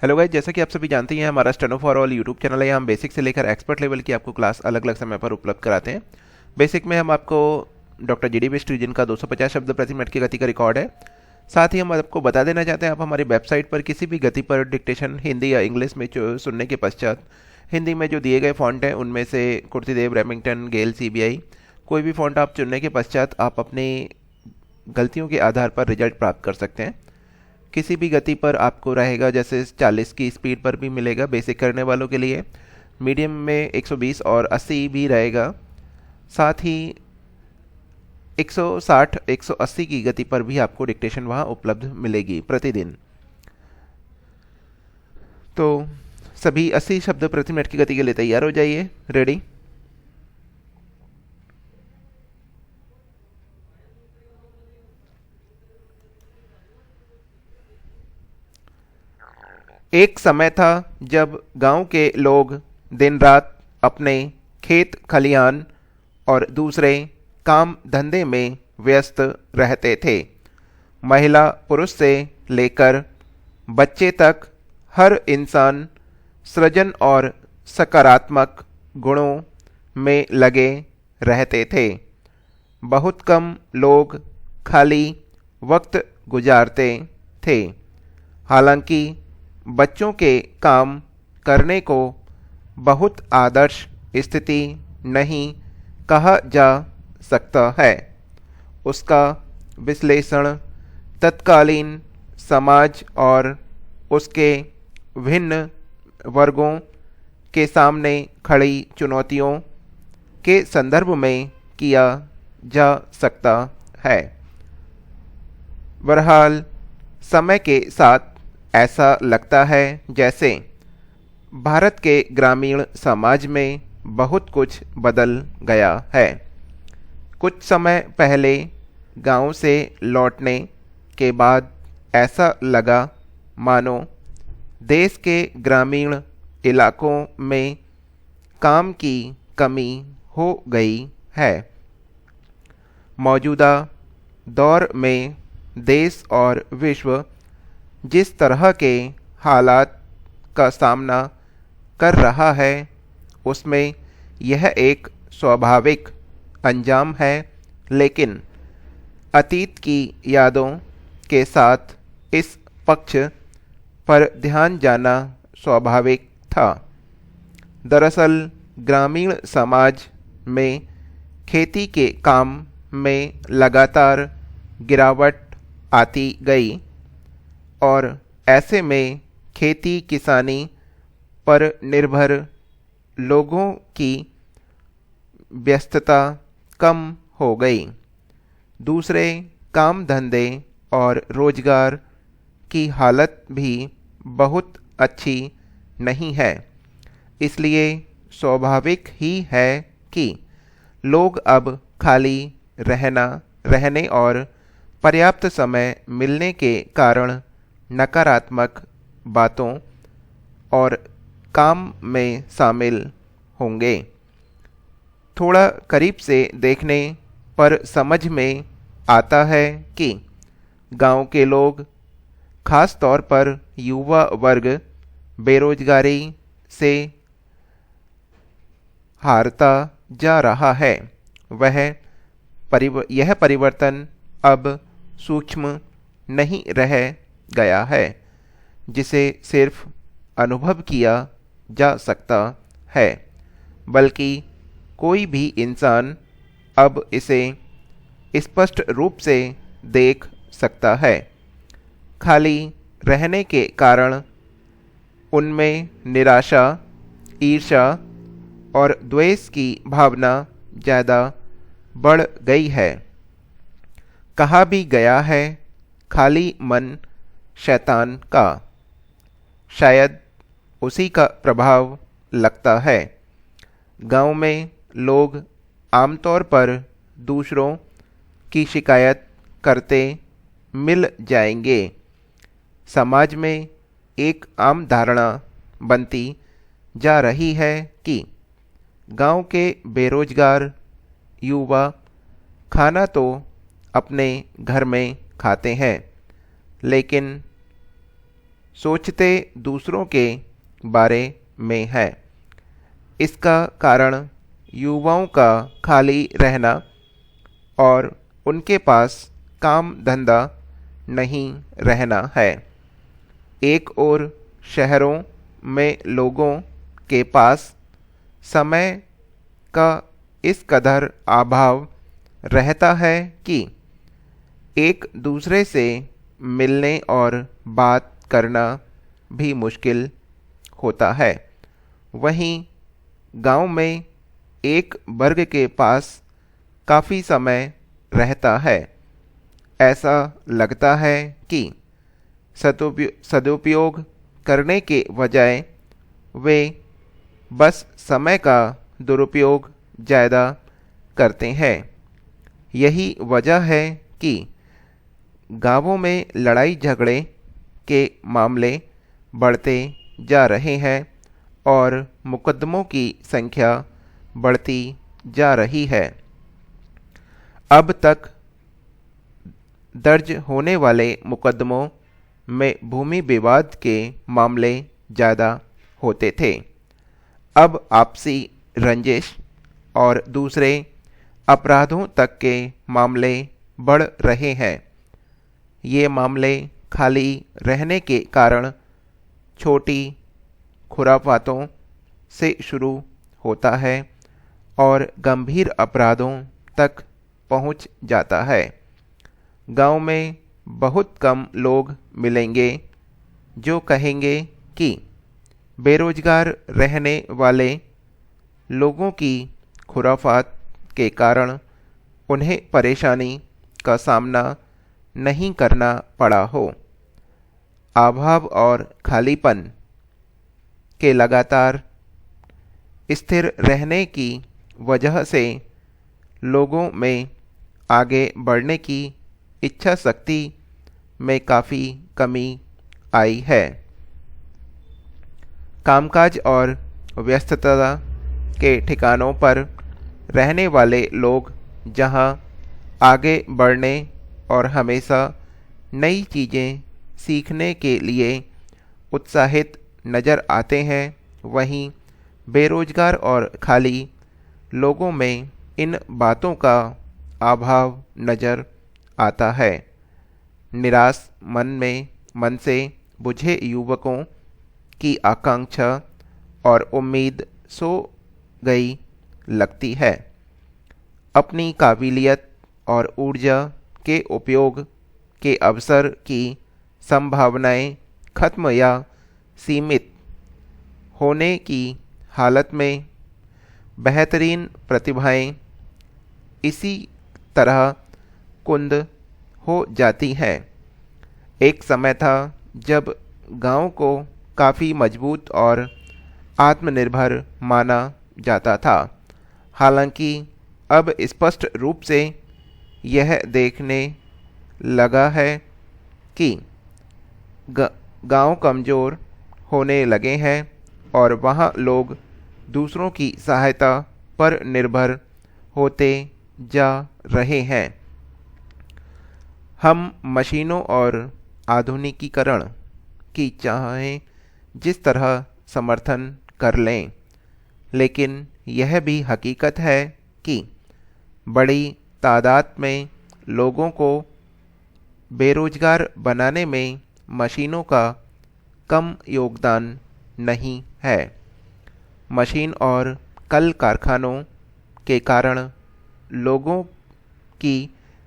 Hello guys, जैसा कि आप सभी जानते हैं हमारा steno for all YouTube channel है। यहाँ हम बेसिक से लेकर एक्सपर्ट लेवल की आपको क्लास अलग अलग समय पर उपलब्ध कराते हैं। बेसिक में हम आपको डॉक्टर जी डी बेस्ट जिनका 250 शब्द प्रति मिनट की गति का रिकॉर्ड है। साथ ही हम आपको बता देना चाहते हैं, आप हमारी वेबसाइट पर किसी भी गति पर डिक्टेशन हिंदी या इंग्लिश में जो सुनने के पश्चात हिंदी में जो दिए गए फ़ॉन्ट हैं उनमें से कुर्तीदेव, रेमिंगटन, गेल, CBI कोई भी फ़ॉन्ट आप चुनने के पश्चात आप अपनी गलतियों के आधार पर रिजल्ट प्राप्त कर सकते हैं। किसी भी गति पर आपको रहेगा, जैसे 40 की स्पीड पर भी मिलेगा बेसिक करने वालों के लिए, मीडियम में 120 और 80 भी रहेगा। साथ ही 160 180 की गति पर भी आपको डिक्टेशन वहाँ उपलब्ध मिलेगी प्रतिदिन। तो सभी 80 शब्द प्रति मिनट की गति के लिए तैयार हो जाइए। रेडी। एक समय था जब गांव के लोग दिन रात अपने खेत खलिहान और दूसरे काम धंधे में व्यस्त रहते थे। महिला पुरुष से लेकर बच्चे तक हर इंसान सृजन और सकारात्मक गुणों में लगे रहते थे। बहुत कम लोग खाली वक्त गुजारते थे। हालांकि बच्चों के काम करने को बहुत आदर्श स्थिति नहीं कहा जा सकता है। उसका विश्लेषण तत्कालीन समाज और उसके भिन्न वर्गों के सामने खड़ी चुनौतियों के संदर्भ में किया जा सकता है। बहरहाल समय के साथ ऐसा लगता है जैसे भारत के ग्रामीण समाज में बहुत कुछ बदल गया है। कुछ समय पहले गांव से लौटने के बाद ऐसा लगा मानो देश के ग्रामीण इलाकों में काम की कमी हो गई है। मौजूदा दौर में देश और विश्व जिस तरह के हालात का सामना कर रहा है उसमें यह एक स्वाभाविक अंजाम है, लेकिन अतीत की यादों के साथ इस पक्ष पर ध्यान जाना स्वाभाविक था। दरअसल ग्रामीण समाज में खेती के काम में लगातार गिरावट आती गई और ऐसे में खेती किसानी पर निर्भर लोगों की व्यस्तता कम हो गई। दूसरे काम धंधे और रोजगार की हालत भी बहुत अच्छी नहीं है। इसलिए स्वाभाविक ही है कि लोग अब खाली रहने और पर्याप्त समय मिलने के कारण नकारात्मक बातों और काम में शामिल होंगे। थोड़ा करीब से देखने पर समझ में आता है कि गांव के लोग, खास तौर पर युवा वर्ग, बेरोजगारी से हारता जा रहा है। यह परिवर्तन अब सूक्ष्म नहीं रह गया है, जिसे सिर्फ अनुभव किया जा सकता है, बल्कि कोई भी इंसान अब इसे स्पष्ट रूप से देख सकता है। खाली रहने के कारण उनमें निराशा, ईर्ष्या और द्वेष की भावना ज़्यादा बढ़ गई है। कहा भी गया है, खाली मन शैतान का। शायद उसी का प्रभाव लगता है। गांव में लोग आमतौर पर दूसरों की शिकायत करते मिल जाएंगे। समाज में एक आम धारणा बनती जा रही है कि गांव के बेरोजगार युवा खाना तो अपने घर में खाते हैं, लेकिन सोचते दूसरों के बारे में है। इसका कारण युवाओं का खाली रहना और उनके पास काम धंधा नहीं रहना है। एक ओर शहरों में लोगों के पास समय का इस कदर अभाव रहता है कि एक दूसरे से मिलने और बात करना भी मुश्किल होता है। वहीं गांव में एक वर्ग के पास काफ़ी समय रहता है। ऐसा लगता है कि सदुपयोग करने के बजाय वे बस समय का दुरुपयोग ज़्यादा करते हैं। यही वजह है कि गांवों में लड़ाई झगड़े के मामले बढ़ते जा रहे हैं और मुकदमों की संख्या बढ़ती जा रही है। अब तक दर्ज होने वाले मुकदमों में भूमि विवाद के मामले ज़्यादा होते थे। अब आपसी रंजिश और दूसरे अपराधों तक के मामले बढ़ रहे हैं। ये मामले खाली रहने के कारण छोटी खुराफातों से शुरू होता है और गंभीर अपराधों तक पहुंच जाता है। गांव में बहुत कम लोग मिलेंगे जो कहेंगे कि बेरोजगार रहने वाले लोगों की खुराफात के कारण उन्हें परेशानी का सामना नहीं करना पड़ा हो। अभाव और खालीपन के लगातार स्थिर रहने की वजह से लोगों में आगे बढ़ने की इच्छा शक्ति में काफ़ी कमी आई है। कामकाज और व्यस्तता के ठिकानों पर रहने वाले लोग जहां आगे बढ़ने और हमेशा नई चीज़ें सीखने के लिए उत्साहित नज़र आते हैं, वहीं बेरोजगार और खाली लोगों में इन बातों का अभाव नज़र आता है। निराश मन से बुझे युवकों की आकांक्षा और उम्मीद सो गई लगती है। अपनी काबिलियत और ऊर्जा के उपयोग के अवसर की संभावनाएं खत्म या सीमित होने की हालत में बेहतरीन प्रतिभाएं इसी तरह कुंद हो जाती हैं। एक समय था जब गांव को काफ़ी मजबूत और आत्मनिर्भर माना जाता था। हालांकि अब स्पष्ट रूप से यह देखने लगा है कि गांव कमज़ोर होने लगे हैं और वहां लोग दूसरों की सहायता पर निर्भर होते जा रहे हैं। हम मशीनों और आधुनिकीकरण की चाहे जिस तरह समर्थन कर लें, लेकिन यह भी हकीकत है कि बड़ी तादाद में लोगों को बेरोजगार बनाने में मशीनों का कम योगदान नहीं है। मशीन और कल कारखानों के कारण लोगों की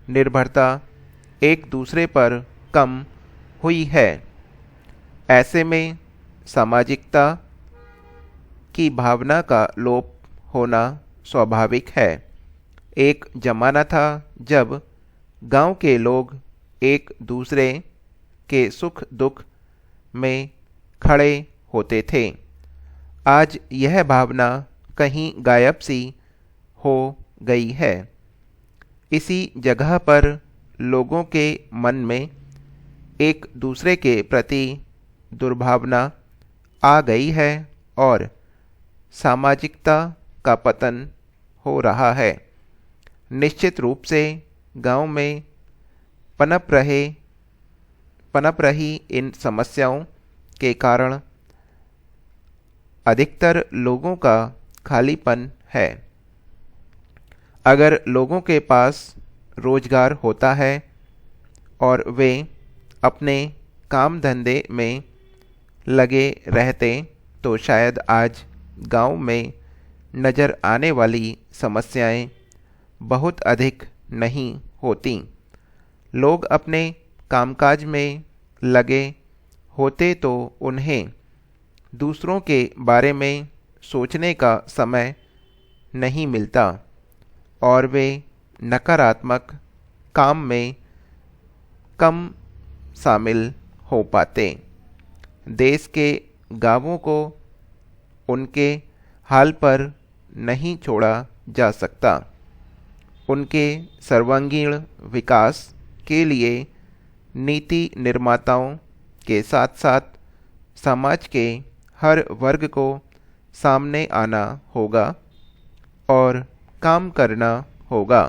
निर्भरता एक दूसरे पर कम हुई है। ऐसे में सामाजिकता की भावना का लोप होना स्वाभाविक है। एक जमाना था जब गांव के लोग एक दूसरे के सुख दुख में खड़े होते थे। आज यह भावना कहीं गायब सी हो गई है। इसी जगह पर लोगों के मन में एक दूसरे के प्रति दुर्भावना आ गई है और सामाजिकता का पतन हो रहा है। निश्चित रूप से गांव में पनप रही इन समस्याओं के कारण अधिकतर लोगों का खालीपन है। अगर लोगों के पास रोजगार होता है और वे अपने काम धंधे में लगे रहते तो शायद आज गांव में नज़र आने वाली समस्याएं बहुत अधिक नहीं होती। लोग अपने कामकाज में लगे होते तो उन्हें दूसरों के बारे में सोचने का समय नहीं मिलता और वे नकारात्मक काम में कम शामिल हो पाते। देश के गांवों को उनके हाल पर नहीं छोड़ा जा सकता। उनके सर्वांगीण विकास के लिए नीति निर्माताओं के साथ साथ समाज के हर वर्ग को सामने आना होगा और काम करना होगा।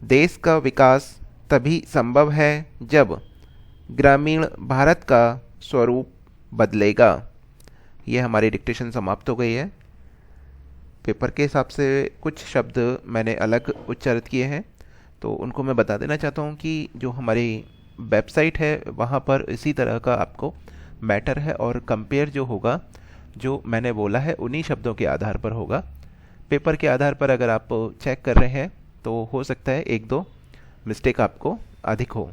देश का विकास तभी संभव है जब ग्रामीण भारत का स्वरूप बदलेगा। यह हमारी डिक्टेशन समाप्त हो गई है। पेपर के हिसाब से कुछ शब्द मैंने अलग उच्चारित किए हैं, तो उनको मैं बता देना चाहता हूँ कि जो हमारी वेबसाइट है वहाँ पर इसी तरह का आपको मैटर है और कंपेयर जो होगा, जो मैंने बोला है उन्हीं शब्दों के आधार पर होगा। पेपर के आधार पर अगर आप चेक कर रहे हैं तो हो सकता है एक दो मिस्टेक आपको अधिक हो।